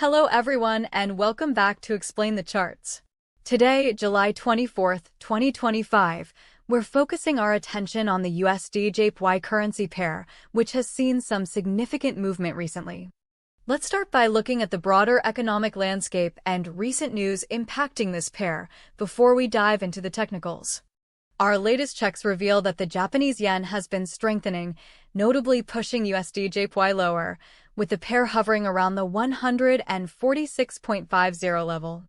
Hello everyone and welcome back to Explain the Charts. Today, July 24th, 2025, we're focusing our attention on the USDJPY currency pair, which has seen some significant movement recently. Let's start by looking at the broader economic landscape and recent news impacting this pair before we dive into the technicals. Our latest checks reveal that the Japanese yen has been strengthening, notably pushing USDJPY lower, with the pair hovering around the 146.50 level.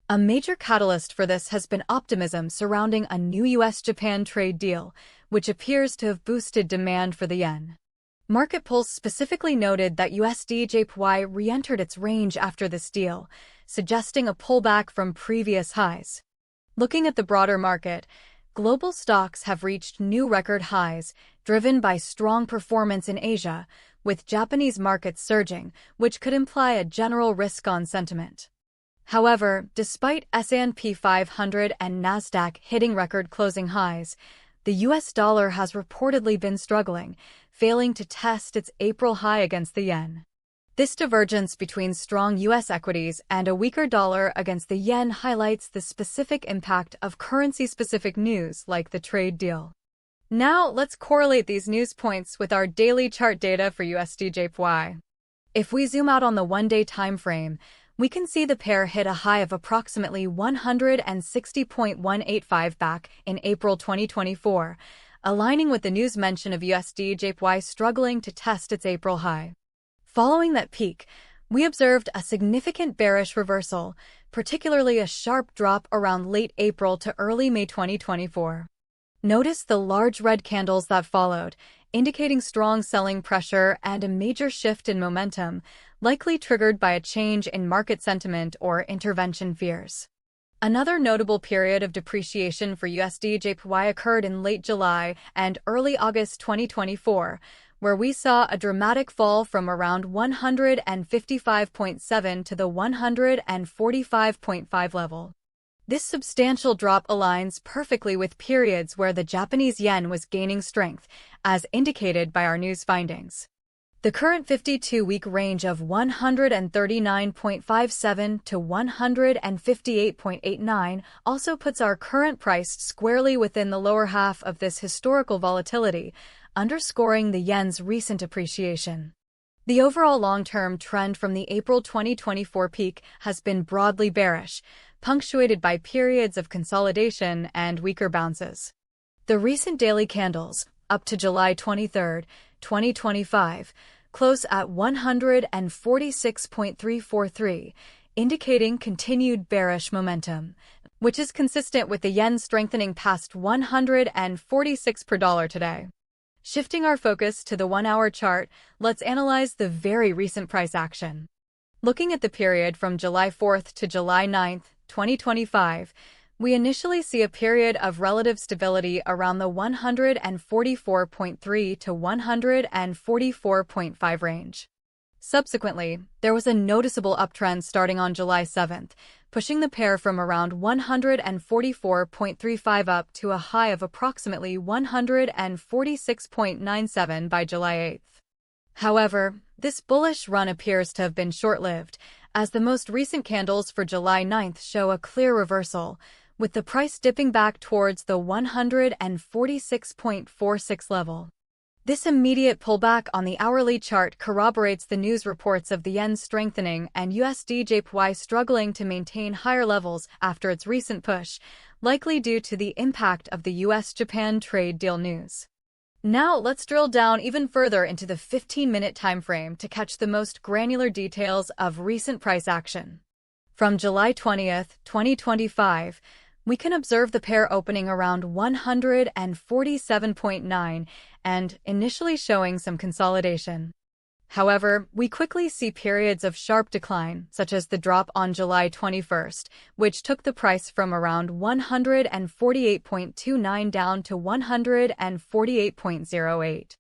A major catalyst for this has been optimism surrounding a new US-Japan trade deal, which appears to have boosted demand for the yen. Market pulse specifically noted that USDJPY re-entered its range after this deal, suggesting a pullback from previous highs. Looking at the broader market, global stocks have reached new record highs, driven by strong performance in Asia, with Japanese markets surging, which could imply a general risk-on sentiment. However, despite S&P 500 and Nasdaq hitting record closing highs, the US dollar has reportedly been struggling, failing to test its April high against the yen. This divergence between strong US equities and a weaker dollar against the yen highlights the specific impact of currency-specific news like the trade deal. Now, let's correlate these news points with our daily chart data for USDJPY. If we zoom out on the one-day time frame, we can see the pair hit a high of approximately 160.185 back in April 2024, aligning with the news mention of USDJPY struggling to test its April high. Following that peak, we observed a significant bearish reversal, particularly a sharp drop around late April to early May 2024. Notice the large red candles that followed, indicating strong selling pressure and a major shift in momentum, likely triggered by a change in market sentiment or intervention fears. Another notable period of depreciation for USDJPY occurred in late July and early August 2024, where we saw a dramatic fall from around 155.7 to the 145.5 level. This substantial drop aligns perfectly with periods where the Japanese yen was gaining strength, as indicated by our news findings. The current 52-week range of 139.57 to 158.89 also puts our current price squarely within the lower half of this historical volatility, underscoring the yen's recent appreciation. The overall long-term trend from the April 2024 peak has been broadly bearish, punctuated by periods of consolidation and weaker bounces. The recent daily candles, up to July 23, 2025, close at 146.343, indicating continued bearish momentum, which is consistent with the yen strengthening past 146 per dollar today. Shifting our focus to the one-hour chart, let's analyze the very recent price action. Looking at the period from July 4th to July 9th, 2025, we initially see a period of relative stability around the 144.3 to 144.5 range. Subsequently, there was a noticeable uptrend starting on July 7th, pushing the pair from around 144.35 up to a high of approximately 146.97 by July 8th. However, this bullish run appears to have been short-lived, as the most recent candles for July 9th show a clear reversal, with the price dipping back towards the 146.46 level. This immediate pullback on the hourly chart corroborates the news reports of the yen strengthening and USDJPY struggling to maintain higher levels after its recent push, likely due to the impact of the US-Japan trade deal news. Now let's drill down even further into the 15-minute time frame to catch the most granular details of recent price action. From July 20th, 2025, we can observe the pair opening around 147.9 and initially showing some consolidation. However, we quickly see periods of sharp decline, such as the drop on July 21st, which took the price from around 148.29 down to 148.08.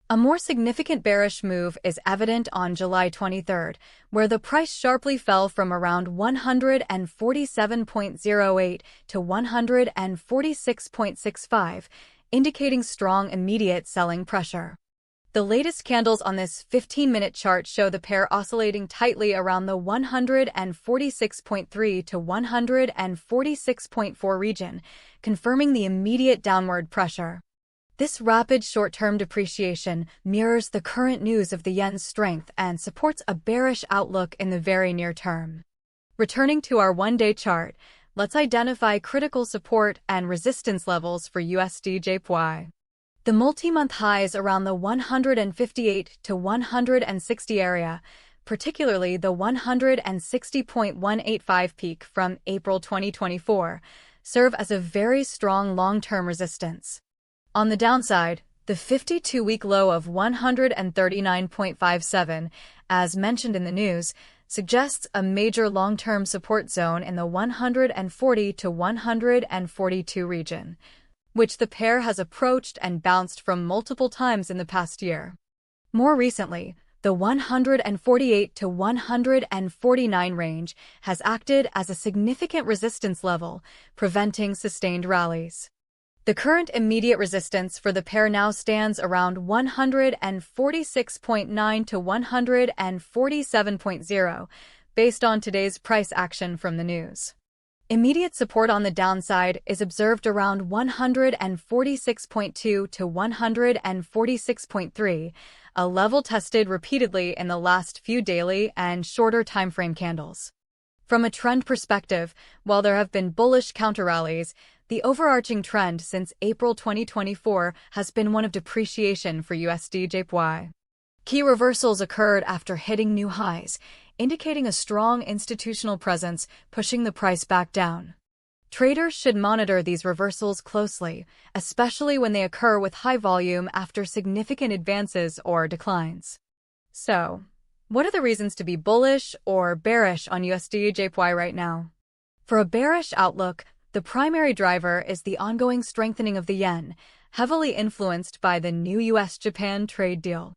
A more significant bearish move is evident on July 23rd, where the price sharply fell from around 147.08 to 146.65, indicating strong immediate selling pressure. The latest candles on this 15-minute chart show the pair oscillating tightly around the 146.3 to 146.4 region, confirming the immediate downward pressure. This rapid short-term depreciation mirrors the current news of the yen's strength and supports a bearish outlook in the very near term. Returning to our one-day chart, let's identify critical support and resistance levels for USDJPY. The multi-month highs around the 158 to 160 area, particularly the 160.185 peak from April 2024, serve as a very strong long-term resistance. On the downside, the 52-week low of 139.57, as mentioned in the news, suggests a major long-term support zone in the 140 to 142 region, which the pair has approached and bounced from multiple times in the past year. More recently, the 148 to 149 range has acted as a significant resistance level, preventing sustained rallies. The current immediate resistance for the pair now stands around 146.9 to 147.0, based on today's price action from the news. Immediate support on the downside is observed around 146.2 to 146.3, a level tested repeatedly in the last few daily and shorter timeframe candles. From a trend perspective, while there have been bullish counter-rallies, the overarching trend since April 2024 has been one of depreciation for USDJPY. Key reversals occurred after hitting new highs, indicating a strong institutional presence pushing the price back down. Traders should monitor these reversals closely, especially when they occur with high volume after significant advances or declines. So, what are the reasons to be bullish or bearish on USDJPY right now? For a bearish outlook, the primary driver is the ongoing strengthening of the yen, heavily influenced by the new US-Japan trade deal.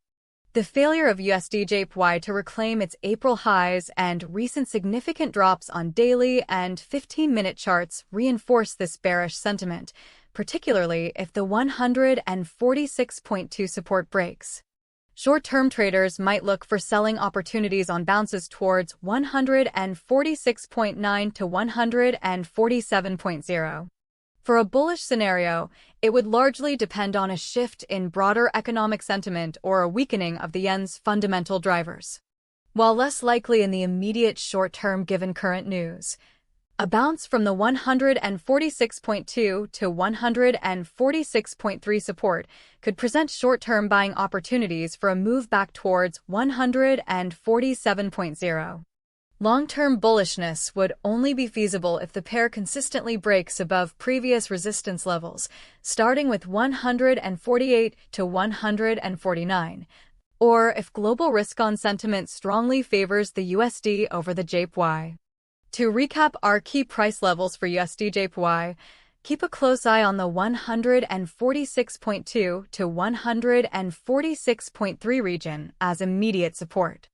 The failure of USDJPY to reclaim its April highs and recent significant drops on daily and 15-minute charts reinforce this bearish sentiment, particularly if the 146.2 support breaks. Short-term traders might look for selling opportunities on bounces towards 146.9 to 147.0. For a bullish scenario, it would largely depend on a shift in broader economic sentiment or a weakening of the yen's fundamental drivers. While less likely in the immediate short term given current news, a bounce from the 146.2 to 146.3 support could present short-term buying opportunities for a move back towards 147.0. Long-term bullishness would only be feasible if the pair consistently breaks above previous resistance levels, starting with 148 to 149, or if global risk-on sentiment strongly favors the USD over the JPY. To recap our key price levels for USDJPY, keep a close eye on the 146.2 to 146.3 region as immediate support.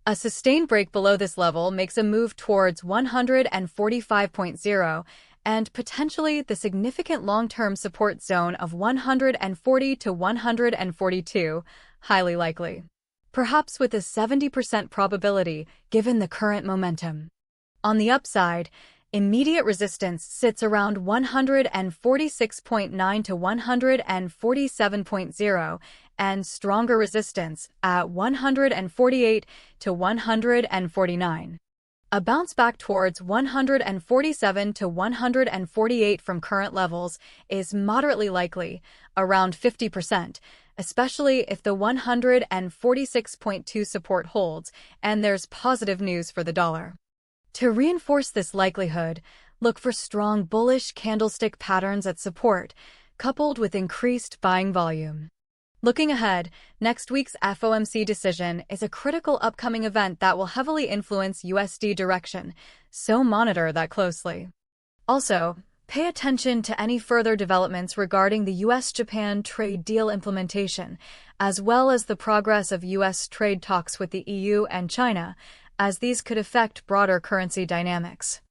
A sustained break below this level makes a move towards 145.0 and potentially the significant long-term support zone of 140 to 142, highly likely. Perhaps with a 70% probability given the current momentum. On the upside, immediate resistance sits around 146.9 to 147.0 and stronger resistance at 148 to 149. A bounce back towards 147 to 148 from current levels is moderately likely, around 50%, especially if the 146.2 support holds and there's positive news for the dollar. To reinforce this likelihood, look for strong bullish candlestick patterns at support, coupled with increased buying volume. Looking ahead, next week's FOMC decision is a critical upcoming event that will heavily influence USD direction, so monitor that closely. Also, pay attention to any further developments regarding the US-Japan trade deal implementation, as well as the progress of US trade talks with the EU and China, as these could affect broader currency dynamics.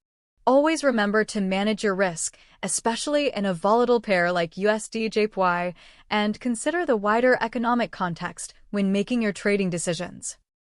Always remember to manage your risk, especially in a volatile pair like USDJPY, and consider the wider economic context when making your trading decisions.